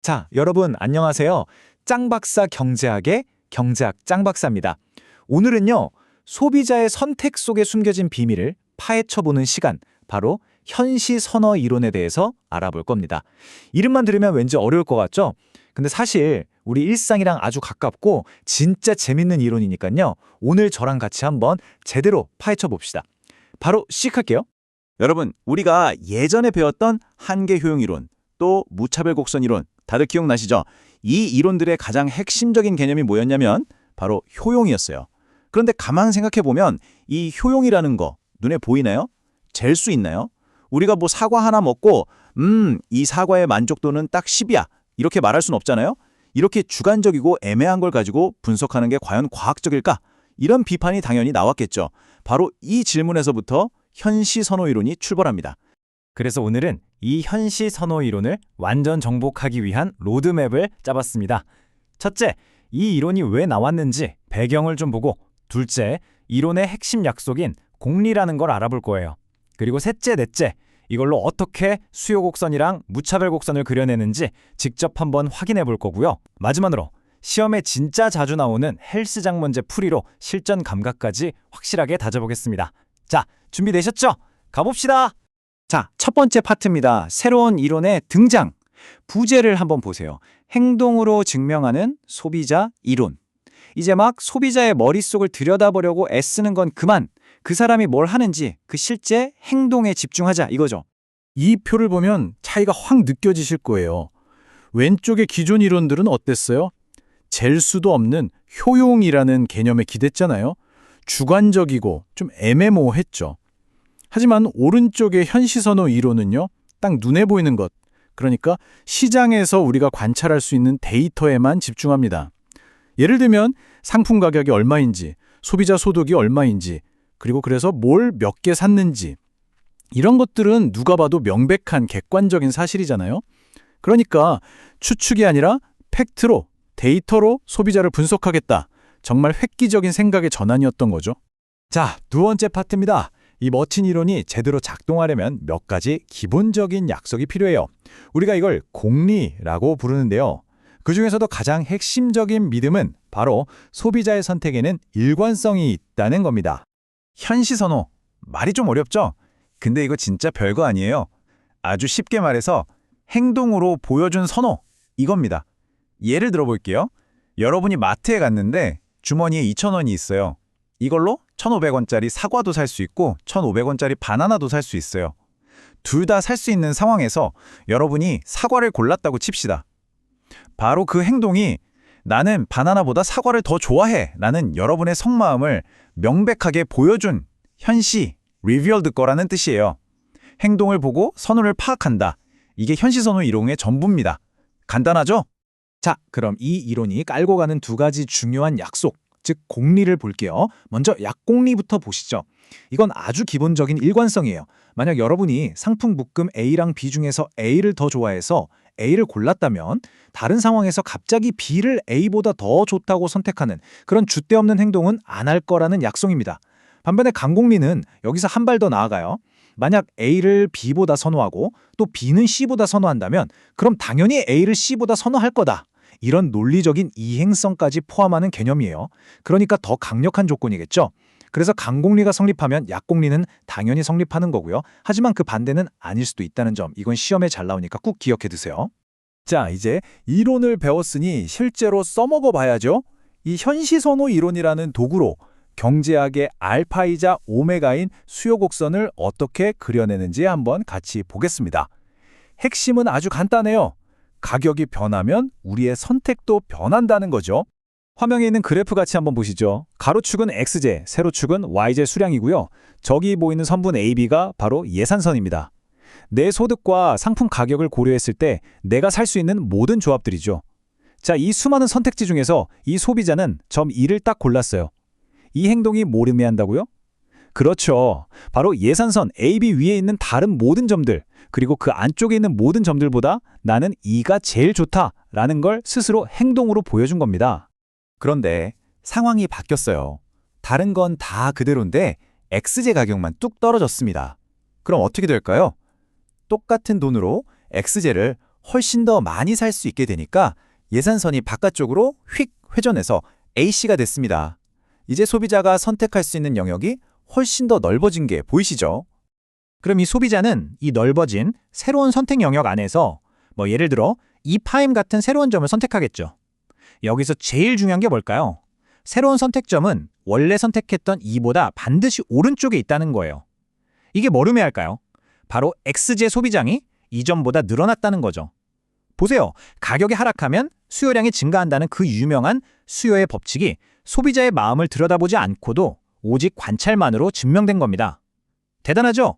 자, 여러분 안녕하세요. 짱박사 경제학의 경제학 짱박사입니다. 오늘은요, 소비자의 선택 속에 숨겨진 비밀을 파헤쳐보는 시간, 바로 현시선어 이론에 대해서 알아볼 겁니다. 이름만 들으면 왠지 어려울 것 같죠? 근데 사실 우리 일상이랑 아주 가깝고 진짜 재밌는 이론이니까요. 오늘 저랑 같이 한번 제대로 파헤쳐봅시다. 바로 시작할게요. 여러분, 우리가 예전에 배웠던 한계 효용 이론, 또 무차별 곡선 이론, 다들 기억나시죠? 이 이론들의 가장 핵심적인 개념이 뭐였냐면 바로 효용이었어요. 그런데 가만 생각해보면 이 효용이라는 거 눈에 보이나요? 잴 수 있나요? 우리가 뭐 사과 하나 먹고 이 사과의 만족도는 딱 10이야. 이렇게 말할 순 없잖아요? 이렇게 주관적이고 애매한 걸 가지고 분석하는 게 과연 과학적일까? 이런 비판이 당연히 나왔겠죠. 바로 이 질문에서부터 현시선호 이론이 출발합니다. 그래서 오늘은 이 현시선호 이론을 완전 정복하기 위한 로드맵을 짜봤습니다. 첫째, 이 이론이 왜 나왔는지 배경을 좀 보고, 둘째, 이론의 핵심 약속인 공리라는 걸 알아볼 거예요. 그리고 셋째, 넷째, 이걸로 어떻게 수요곡선이랑 무차별곡선을 그려내는지 직접 한번 확인해 볼 거고요. 마지막으로 시험에 진짜 자주 나오는 헬스장 문제 풀이로 실전 감각까지 확실하게 다져보겠습니다. 자, 준비되셨죠? 가봅시다! 자, 첫 번째 파트입니다. 새로운 이론의 등장. 부제를 한번 보세요. 행동으로 증명하는 소비자 이론. 이제 막 소비자의 머릿속을 들여다보려고 애쓰는 건 그만. 그 사람이 뭘 하는지 그 실제 행동에 집중하자 이거죠. 이 표를 보면 차이가 확 느껴지실 거예요. 왼쪽의 기존 이론들은 어땠어요? 잴 수도 없는 효용이라는 개념에 기댔잖아요. 주관적이고 좀 애매모호했죠. 하지만 오른쪽의 현시선호 이론은요, 딱 눈에 보이는 것, 그러니까 시장에서 우리가 관찰할 수 있는 데이터에만 집중합니다. 예를 들면 상품 가격이 얼마인지, 소비자 소득이 얼마인지, 그리고 그래서 뭘 몇 개 샀는지, 이런 것들은 누가 봐도 명백한 객관적인 사실이잖아요. 그러니까 추측이 아니라 팩트로, 데이터로 소비자를 분석하겠다. 정말 획기적인 생각의 전환이었던 거죠. 자, 두 번째 파트입니다. 이 멋진 이론이 제대로 작동하려면 몇 가지 기본적인 약속이 필요해요. 우리가 이걸 공리라고 부르는데요. 그중에서도 가장 핵심적인 믿음은 바로 소비자의 선택에는 일관성이 있다는 겁니다. 현시선호, 말이 좀 어렵죠? 근데 이거 진짜 별거 아니에요. 아주 쉽게 말해서 행동으로 보여준 선호, 이겁니다. 예를 들어볼게요. 여러분이 마트에 갔는데 주머니에 2,000원이 있어요. 이걸로 1,500원짜리 사과도 살 수 있고 1,500원짜리 바나나도 살 수 있어요. 둘 다 살 수 있는 상황에서 여러분이 사과를 골랐다고 칩시다. 바로 그 행동이 나는 바나나보다 사과를 더 좋아해 라는 여러분의 속마음을 명백하게 보여준 현시, revealed 거라는 뜻이에요. 행동을 보고 선호를 파악한다. 이게 현시선호 이론의 전부입니다. 간단하죠? 자, 그럼 이 이론이 깔고 가는 두 가지 중요한 약속, 즉 공리를 볼게요. 먼저 약공리부터 보시죠. 이건 아주 기본적인 일관성이에요. 만약 여러분이 상품 묶음 A랑 B 중에서 A를 더 좋아해서 A를 골랐다면 다른 상황에서 갑자기 B를 A보다 더 좋다고 선택하는 그런 줏대 없는 행동은 안 할 거라는 약속입니다. 반면에 강공리는 여기서 한 발 더 나아가요. 만약 A를 B보다 선호하고 또 B는 C보다 선호한다면 그럼 당연히 A를 C보다 선호할 거다. 이런 논리적인 이행성까지 포함하는 개념이에요. 그러니까 더 강력한 조건이겠죠. 그래서 강공리가 성립하면 약공리는 당연히 성립하는 거고요. 하지만 그 반대는 아닐 수도 있다는 점, 이건 시험에 잘 나오니까 꼭 기억해 두세요. 자, 이제 이론을 배웠으니 실제로 써먹어 봐야죠. 이 현시선호 이론이라는 도구로 경제학의 알파이자 오메가인 수요곡선을 어떻게 그려내는지 한번 같이 보겠습니다. 핵심은 아주 간단해요. 가격이 변하면 우리의 선택도 변한다는 거죠. 화면에 있는 그래프 같이 한번 보시죠. 가로축은 X제, 세로축은 Y제 수량이고요. 저기 보이는 선분 AB가 바로 예산선입니다. 내 소득과 상품 가격을 고려했을 때 내가 살 수 있는 모든 조합들이죠. 자, 이 수많은 선택지 중에서 이 소비자는 점 2를 딱 골랐어요. 이 행동이 뭘 의미한다고요? 그렇죠. 바로 예산선 AB 위에 있는 다른 모든 점들, 그리고 그 안쪽에 있는 모든 점들보다 나는 이가 제일 좋다라는 걸 스스로 행동으로 보여준 겁니다. 그런데 상황이 바뀌었어요. 다른 건 다 그대로인데 X제 가격만 뚝 떨어졌습니다. 그럼 어떻게 될까요? 똑같은 돈으로 X제를 훨씬 더 많이 살 수 있게 되니까 예산선이 바깥쪽으로 휙 회전해서 A씨가 됐습니다. 이제 소비자가 선택할 수 있는 영역이 훨씬 더 넓어진 게 보이시죠? 그럼 이 소비자는 이 넓어진 새로운 선택 영역 안에서 예를 들어 이파임 같은 새로운 점을 선택하겠죠. 여기서 제일 중요한 게 뭘까요? 새로운 선택점은 원래 선택했던 E보다 반드시 오른쪽에 있다는 거예요. 이게 뭘 의미할까요? 바로 XJ 소비량이 이전보다 늘어났다는 거죠. 보세요. 가격이 하락하면 수요량이 증가한다는 그 유명한 수요의 법칙이 소비자의 마음을 들여다보지 않고도 오직 관찰만으로 증명된 겁니다. 대단하죠?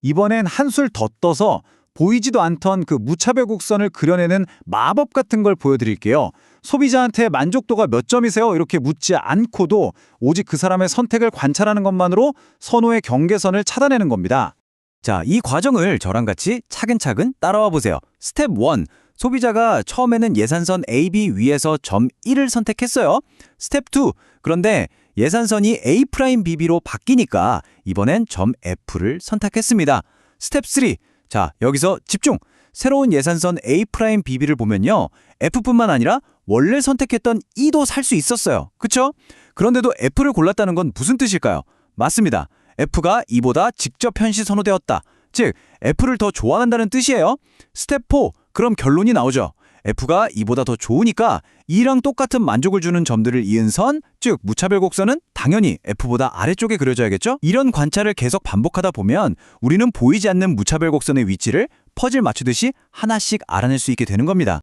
이번엔 한술 더 떠서 보이지도 않던 그 무차별 곡선을 그려내는 마법 같은 걸 보여드릴게요. 소비자한테 만족도가 몇 점이세요? 이렇게 묻지 않고도 오직 그 사람의 선택을 관찰하는 것만으로 선호의 경계선을 찾아내는 겁니다. 자, 이 과정을 저랑 같이 차근차근 따라와 보세요. 스텝 1. 소비자가 처음에는 예산선 AB 위에서 점 1을 선택했어요. 스텝 2. 그런데 예산선이 A'BB로 바뀌니까 이번엔 점 F를 선택했습니다. 스텝 3. 자, 여기서 집중! 새로운 예산선 A'BB를 보면요. F뿐만 아니라 원래 선택했던 E도 살 수 있었어요. 그쵸? 그런데도 F를 골랐다는 건 무슨 뜻일까요? 맞습니다. F가 E보다 직접 현시 선호되었다. 즉, F를 더 좋아한다는 뜻이에요. 스텝 4. 그럼 결론이 나오죠. F가 E보다 더 좋으니까 E랑 똑같은 만족을 주는 점들을 이은 선, 즉 무차별 곡선은 당연히 F보다 아래쪽에 그려져야겠죠? 이런 관찰을 계속 반복하다 보면 우리는 보이지 않는 무차별 곡선의 위치를 퍼즐 맞추듯이 하나씩 알아낼 수 있게 되는 겁니다.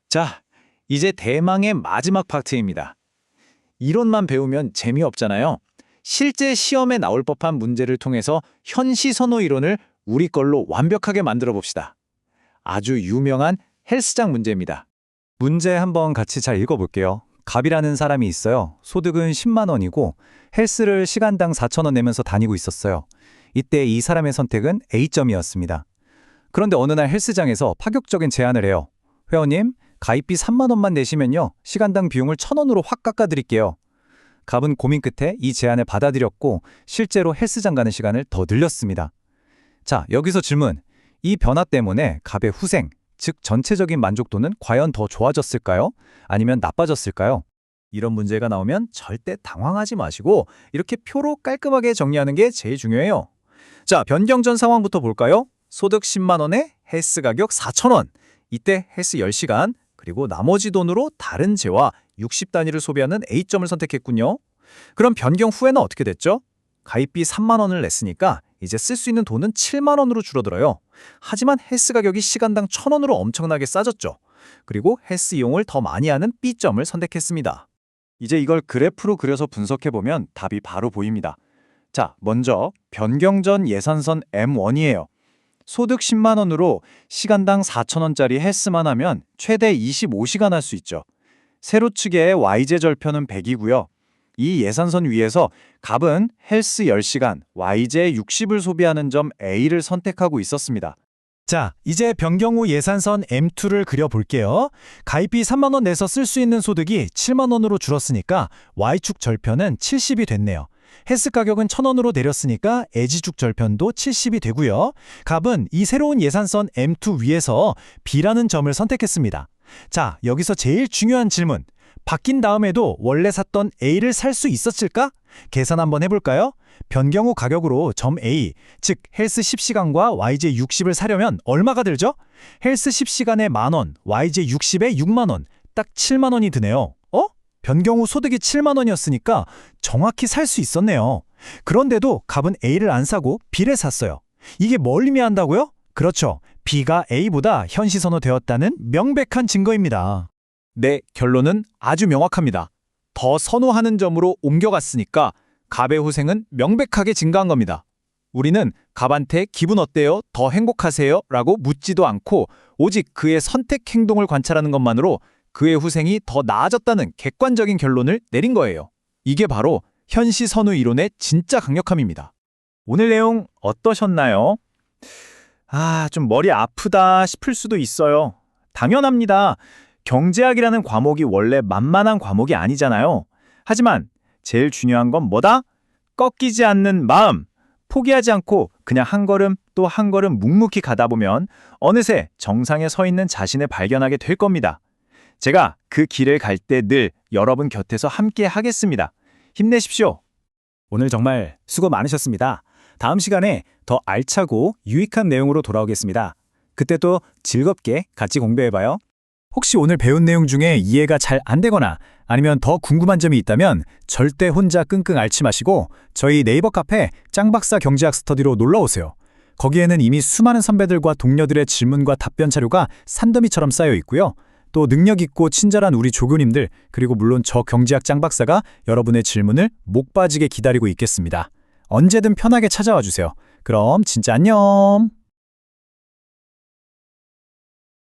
자, 이제 대망의 마지막 파트입니다. 이론만 배우면 재미없잖아요. 실제 시험에 나올 법한 문제를 통해서 현시 선호 이론을 우리 걸로 완벽하게 만들어 봅시다. 아주 유명한 헬스장 문제입니다. 문제 한번 같이 잘 읽어볼게요. 갑이라는 사람이 있어요. 소득은 10만 원이고 헬스를 시간당 4,000원 내면서 다니고 있었어요. 이때 이 사람의 선택은 A점이었습니다. 그런데 어느 날 헬스장에서 파격적인 제안을 해요. 회원님, 가입비 3만 원만 내시면요. 시간당 비용을 1,000원으로 확 깎아드릴게요. 갑은 고민 끝에 이 제안을 받아들였고 실제로 헬스장 가는 시간을 더 늘렸습니다. 자, 여기서 질문. 이 변화 때문에 갑의 후생, 즉 전체적인 만족도는 과연 더 좋아졌을까요? 아니면 나빠졌을까요? 이런 문제가 나오면 절대 당황하지 마시고 이렇게 표로 깔끔하게 정리하는 게 제일 중요해요. 자, 변경 전 상황부터 볼까요? 소득 10만 원에 헬스 가격 4,000원. 이때 헬스 10시간, 그리고 나머지 돈으로 다른 재와 60단위를 소비하는 A점을 선택했군요. 그럼 변경 후에는 어떻게 됐죠? 가입비 3만 원을 냈으니까 이제 쓸 수 있는 돈은 7만 원으로 줄어들어요. 하지만 헬스 가격이 시간당 1,000원으로 엄청나게 싸졌죠. 그리고 헬스 이용을 더 많이 하는 B점을 선택했습니다. 이제 이걸 그래프로 그려서 분석해보면 답이 바로 보입니다. 자, 먼저 변경 전 예산선 M1이에요. 소득 10만 원으로 시간당 4,000원짜리 헬스만 하면 최대 25시간 할 수 있죠. 세로축의 Y제 절편은 100이고요. 이 예산선 위에서 갑은 헬스 10시간, Y제 60을 소비하는 점 A를 선택하고 있었습니다. 자, 이제 변경 후 예산선 M2를 그려볼게요. 가입비 3만 원 내서 쓸 수 있는 소득이 7만 원으로 줄었으니까 Y축 절편은 70이 됐네요. 헬스 가격은 1,000원으로 내렸으니까 Z축 절편도 70이 되고요. 갑은 이 새로운 예산선 M2 위에서 B라는 점을 선택했습니다. 자, 여기서 제일 중요한 질문. 바뀐 다음에도 원래 샀던 A를 살 수 있었을까? 계산 한번 해볼까요? 변경 후 가격으로 점 A, 즉 헬스 10시간과 YJ 60을 사려면 얼마가 들죠? 헬스 10시간에 만원, YJ 60에 6만원, 딱 7만원이 드네요. 변경 후 소득이 7만 원이었으니까 정확히 살 수 있었네요. 그런데도 갑은 A를 안 사고 B를 샀어요. 이게 뭘 의미한다고요? 그렇죠. B가 A보다 현시 선호되었다는 명백한 증거입니다. 네, 결론은 아주 명확합니다. 더 선호하는 점으로 옮겨갔으니까 갑의 후생은 명백하게 증가한 겁니다. 우리는 갑한테 기분 어때요? 더 행복하세요? 라고 묻지도 않고 오직 그의 선택 행동을 관찰하는 것만으로 그의 후생이 더 나아졌다는 객관적인 결론을 내린 거예요. 이게 바로 현시 선호 이론의 진짜 강력함입니다. 오늘 내용 어떠셨나요? 좀 머리 아프다 싶을 수도 있어요. 당연합니다. 경제학이라는 과목이 원래 만만한 과목이 아니잖아요. 하지만 제일 중요한 건 뭐다? 꺾이지 않는 마음, 포기하지 않고 그냥 한 걸음 또 한 걸음 묵묵히 가다 보면 어느새 정상에 서 있는 자신을 발견하게 될 겁니다. 제가 그 길을 갈 때 늘 여러분 곁에서 함께 하겠습니다. 힘내십시오. 오늘 정말 수고 많으셨습니다. 다음 시간에 더 알차고 유익한 내용으로 돌아오겠습니다. 그때 또 즐겁게 같이 공부해봐요. 혹시 오늘 배운 내용 중에 이해가 잘 안 되거나 아니면 더 궁금한 점이 있다면 절대 혼자 끙끙 앓지 마시고 저희 네이버 카페 짱박사 경제학 스터디로 놀러오세요. 거기에는 이미 수많은 선배들과 동료들의 질문과 답변 자료가 산더미처럼 쌓여 있고요. 또 능력 있고 친절한 우리 조교님들 그리고 물론 저 경제학 짱박사가 여러분의 질문을 목 빠지게 기다리고 있겠습니다. 언제든 편하게 찾아와 주세요. 그럼 진짜 안녕!